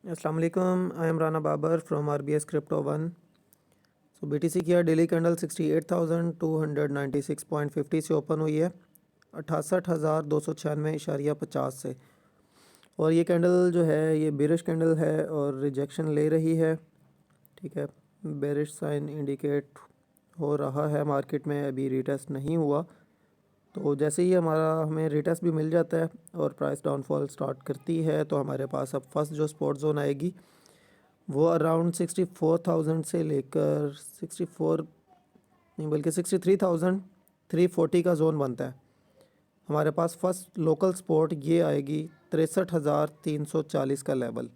अस्सलाम वालेकुम, I am Rana Babar from RBS Crypto 1। So BTC की डेली कैंडल 68,296.50 से ओपन हुई है 68,296.50 से। और ये कैंडल जो है ये बेरिश कैंडल है और रिजेक्शन ले रही है। ठीक है, बेरिश साइन इंडिकेट हो रहा है मार्केट में, अभी रिटेस्ट नहीं हुआ। तो जैसे ही हमें रिटेस्ट भी मिल जाता है और प्राइस डाउनफॉल स्टार्ट करती है तो हमारे पास अब फर्स्ट जो सपोर्ट जोन आएगी वो अराउंड 64,000 से लेकर 64 नहीं बल्कि 63,340 का जोन बनता है। हमारे पास फर्स्ट लोकल सपोर्ट ये आएगी 63,340 का लेवल।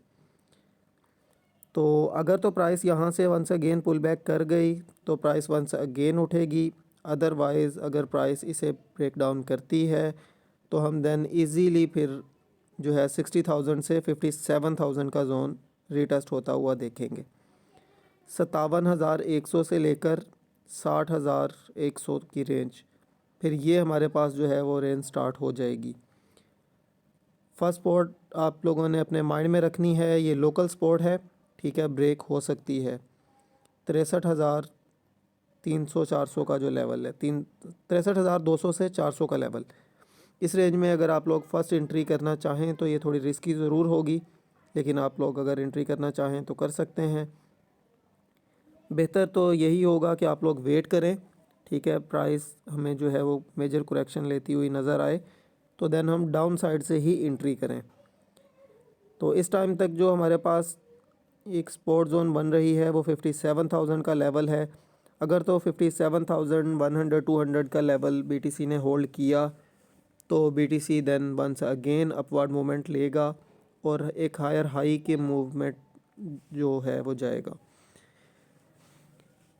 तो अगर तो प्राइस यहाँ से वंस अगेन पुल बैक कर गई तो प्राइस वंस अगेन उठेगी। अदरवाइज़ अगर प्राइस इसे ब्रेक डाउन करती है तो हम देन इजीली फिर जो है 60,000 से 57,000 का जोन रीटेस्ट होता हुआ देखेंगे। 57,100 से लेकर 60,100 की रेंज, फिर ये हमारे पास जो है वो रेंज स्टार्ट हो जाएगी। फर्स्ट सपोर्ट आप लोगों ने अपने माइंड में रखनी है, ये लोकल सपोर्ट है। ठीक है, ब्रेक हो सकती है 63,300-400 का जो लेवल है, 63,200 से 400 का लेवल। इस रेंज में अगर आप लोग फर्स्ट एंट्री करना चाहें तो ये थोड़ी रिस्की ज़रूर होगी, लेकिन आप लोग अगर एंट्री करना चाहें तो कर सकते हैं। बेहतर तो यही होगा कि आप लोग वेट करें। ठीक है, प्राइस हमें जो है वो मेजर करेक्शन लेती हुई नज़र आए तो देन हम डाउन साइड से ही एंट्री करें। तो इस टाइम तक जो हमारे पास एक सपोर्ट जोन बन रही है वो 57,000 का लेवल है। अगर तो 57,100-200 का लेवल BTC ने होल्ड किया तो BTC then once again upward movement लेगा और एक हायर हाई के मूवमेंट जो है वो जाएगा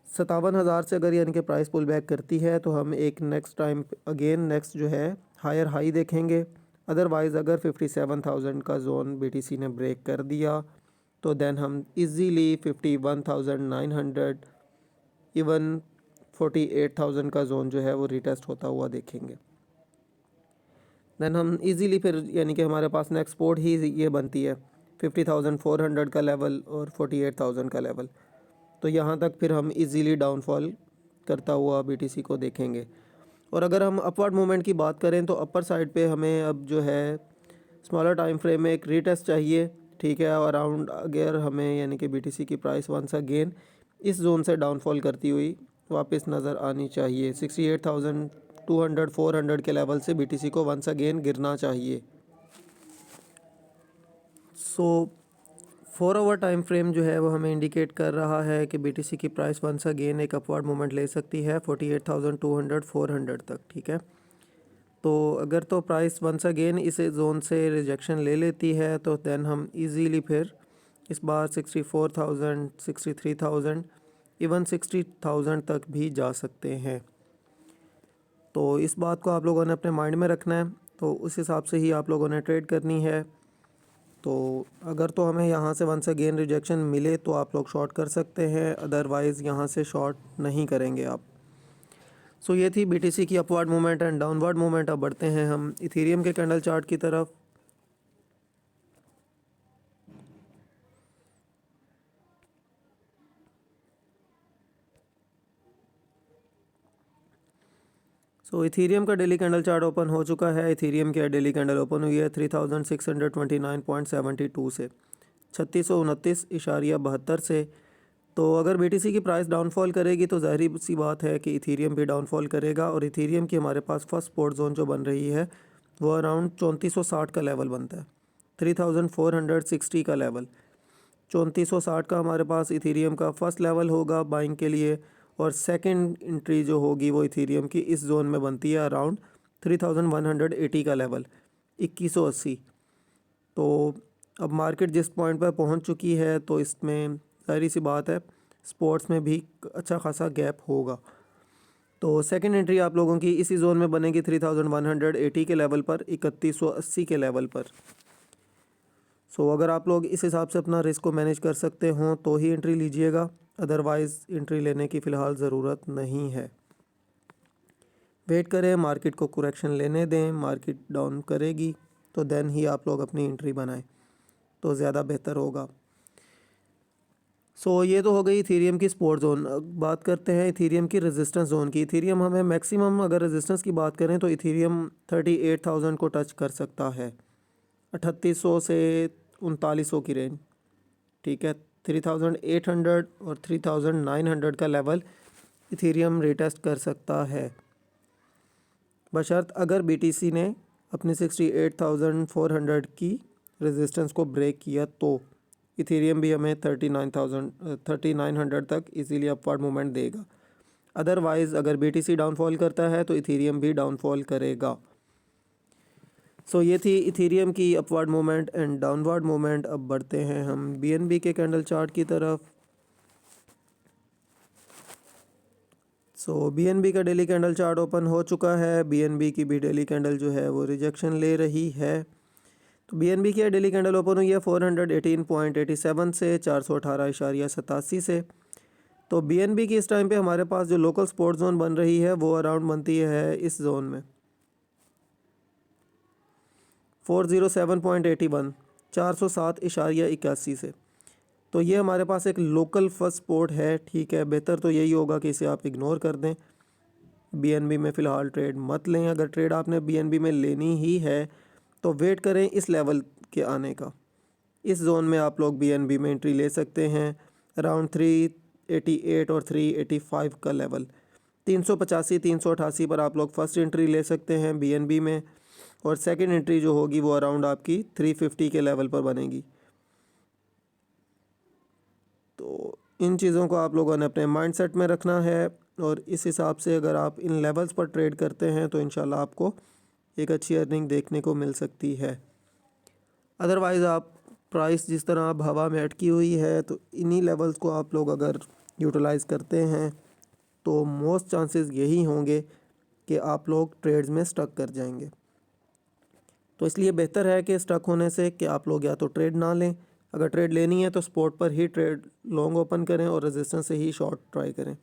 57,000 से। अगर यानी कि प्राइस पुल बैक करती है तो हम एक नेक्स्ट टाइम अगेन नेक्स्ट जो है हायर हाई देखेंगे। अदरवाइज़ अगर 57,000 का जोन BTC ने ब्रेक कर दिया तो देन हम इजीली 51,900 इवन 48,000 का जोन जो है वो रिटेस्ट होता हुआ देखेंगे। देन हम इजीली फिर यानी कि हमारे पास नेक्स्ट सपोर्ट ही ये बनती है 50,400 का लेवल और 48,000 का लेवल। तो यहाँ तक फिर हम इजीली डाउनफॉल करता हुआ BTC को देखेंगे। और अगर हम अपवर्ड मूवमेंट की बात करें तो अपर साइड पे हमें अब जो है स्मॉलर टाइम फ्रेम में एक रीटेस्ट चाहिए। ठीक है, अराउंड अगर हमें यानी कि BTC की प्राइस वंस अगेन इस जोन से डाउनफॉल करती हुई वापस नज़र आनी चाहिए। 68,200-400 के लेवल से BTC को वंस अगेन गिरना चाहिए। सो 4 आवर टाइम फ्रेम जो है वो हमें इंडिकेट कर रहा है कि BTC की प्राइस वंस अगेन एक अपवर्ड मूवमेंट ले सकती है 48,200-400 तक। ठीक है, तो अगर तो प्राइस वंस अगेन इस जोन से रिजेक्शन ले लेती है तो देन हम इजीली फिर इस बार 64,000, 63,000 इवन 60,000 तक भी जा सकते हैं। तो इस बात को आप लोगों ने अपने माइंड में रखना है, तो उस हिसाब से ही आप लोगों ने ट्रेड करनी है। तो अगर तो हमें यहाँ से वंस अगेन रिजेक्शन मिले तो आप लोग शॉर्ट कर सकते हैं, अदरवाइज़ यहाँ से शॉर्ट नहीं करेंगे आप। सो ये थी BTC की upward movement and downward movement. अब बढ़ते हैं हम इथेरियम के कैंडल चार्ट की तरफ। सो इथेरियम का डेली कैंडल चार्ट ओपन हो चुका है। इथेरियम की डेली कैंडल ओपन हुई है 3,629.72 से 3629.72 से। तो अगर BTC की प्राइस डाउनफॉल करेगी तो ज़ाहिर सी बात है कि इथेरियम भी डाउनफॉल करेगा। और इथेरियम की हमारे पास फर्स्ट सपोर्ट जोन जो बन रही है वो अराउंड 3460 का लेवल बनता है, 3460 का लेवल। 3460 का हमारे पास इथेरियम का फर्स्ट लेवल होगा बाइंग के लिए। और सेकंड एंट्री जो होगी वो इथेरियम की इस जोन में बनती है अराउंड 3180 का लेवल, 2180। तो अब मार्केट जिस पॉइंट पर पहुंच चुकी है तो इसमें सारी सी बात है स्पोर्ट्स में भी अच्छा खासा गैप होगा। तो सेकंड एंट्री आप लोगों की इसी जोन में बनेगी 3180 के लेवल पर, 3180 के लेवल पर। सो अगर आप लोग इस हिसाब से अपना रिस्क को मैनेज कर सकते हों तो ही एंट्री लीजिएगा, अदरवाइज़ एंट्री लेने की फ़िलहाल ज़रूरत नहीं है। वेट करें, मार्केट को करेक्शन लेने दें, मार्केट डाउन करेगी तो देन ही आप लोग अपनी एंट्री बनाएं तो ज़्यादा बेहतर होगा। सो ये तो हो गई इथेरियम की सपोर्ट जोन। अब बात करते हैं इथेरियम की रेजिस्टेंस जोन की। इथेरियम हमें मैक्सिमम अगर रेजिस्टेंस की बात करें तो इथेरियम 38,000 को टच कर सकता है, 3800 से 3900 की रेंज, ठीक है। 3800 और 3900 का लेवल इथेरियम रिटेस्ट कर सकता है, बशर्त अगर बीटीसी ने अपनी 68,400 की रेजिस्टेंस को ब्रेक किया तो इथेरियम भी हमें 3900 तक इजीली अपवर्ड मूवमेंट देगा। अदरवाइज़ अगर बीटीसी डाउनफॉल करता है तो इथेरियम भी डाउनफॉल करेगा। सो ये थी इथेरियम की upward movement and downward movement. अब बढ़ते हैं हम बीएनबी के कैंडल चार्ट की तरफ। सो बीएनबी का डेली कैंडल चार्ट ओपन हो चुका है। बीएनबी की भी डेली कैंडल जो है वो रिजेक्शन ले रही है। तो बीएनबी की डेली कैंडल ओपन हुई है 418.87 से 418.87 से। तो बीएनबी की इस टाइम पे हमारे पास जो लोकल सपोर्ट जोन बन रही है वो अराउंड बनती है इस जोन में 407.81, 407.81 से। तो ये हमारे पास एक लोकल फर्स्ट सपोर्ट है, ठीक है। बेहतर तो यही होगा कि इसे आप इग्नोर कर दें, बीएनबी में फ़िलहाल ट्रेड मत लें। अगर ट्रेड आपने बीएनबी में लेनी ही है तो वेट करें इस लेवल के आने का। इस जोन में आप लोग बीएनबी में एंट्री ले सकते हैं अराउंड 388 और 385 का लेवल। 385 388 पर आप लोग फर्स्ट एंट्री ले सकते हैं बीएनबी में, और सेकंड एंट्री जो होगी वो अराउंड आपकी 350 के लेवल पर बनेगी। तो इन चीज़ों को आप लोगों ने अपने माइंडसेट में रखना है, और इस हिसाब से अगर आप इन लेवल्स पर ट्रेड करते हैं तो इंशाल्लाह आपको एक अच्छी अर्निंग देखने को मिल सकती है। अदरवाइज़ आप प्राइस जिस तरह अब हवा में अटकी हुई है तो इन्हीं लेवल्स को आप लोग अगर यूटिलाइज़ करते हैं तो मोस्ट चांसेस यही होंगे कि आप लोग ट्रेड्स में स्टक कर जाएंगे। तो इसलिए बेहतर है कि स्टक होने से कि आप लोग या तो ट्रेड ना लें, अगर ट्रेड लेनी है तो स्पॉट पर ही ट्रेड लॉन्ग ओपन करें और रेजिस्टेंस से ही शॉर्ट ट्राई करें।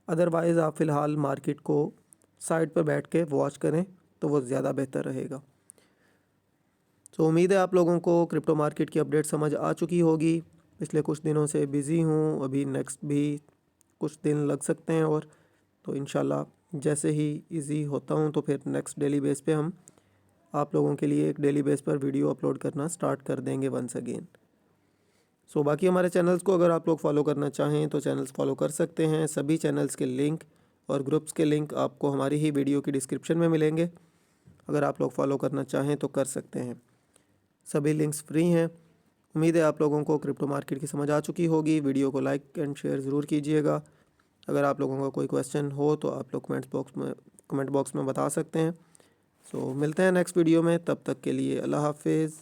अदरवाइज़ आप फ़िलहाल मार्केट को साइड पर बैठ के वॉच करें तो वो ज़्यादा बेहतर रहेगा। तो उम्मीद है आप लोगों को क्रिप्टो मार्केट की अपडेट समझ आ चुकी होगी। पिछले कुछ दिनों से बिज़ी हूँ, अभी नेक्स्ट भी कुछ दिन लग सकते हैं, और तो इंशाल्लाह जैसे ही इजी होता हूँ तो फिर नेक्स्ट डेली बेस पे हम आप लोगों के लिए एक डेली बेस पर वीडियो अपलोड करना स्टार्ट कर देंगे वंस अगेन। सो बाकी हमारे चैनल्स को अगर आप लोग फॉलो करना चाहें तो चैनल्स फॉलो कर सकते हैं। सभी चैनल्स के लिंक और ग्रुप्स के लिंक आपको हमारी ही वीडियो की डिस्क्रिप्शन में मिलेंगे। अगर आप लोग फॉलो करना चाहें तो कर सकते हैं, सभी लिंक्स फ्री हैं। उम्मीद है आप लोगों को क्रिप्टो मार्केट की समझ आ चुकी होगी। वीडियो को लाइक एंड शेयर ज़रूर कीजिएगा। अगर आप लोगों का कोई क्वेश्चन हो तो आप लोग कमेंट बॉक्स में बता सकते हैं। सो मिलते हैं नेक्स्ट वीडियो में, तब तक के लिए अल्लाह हाफिज़।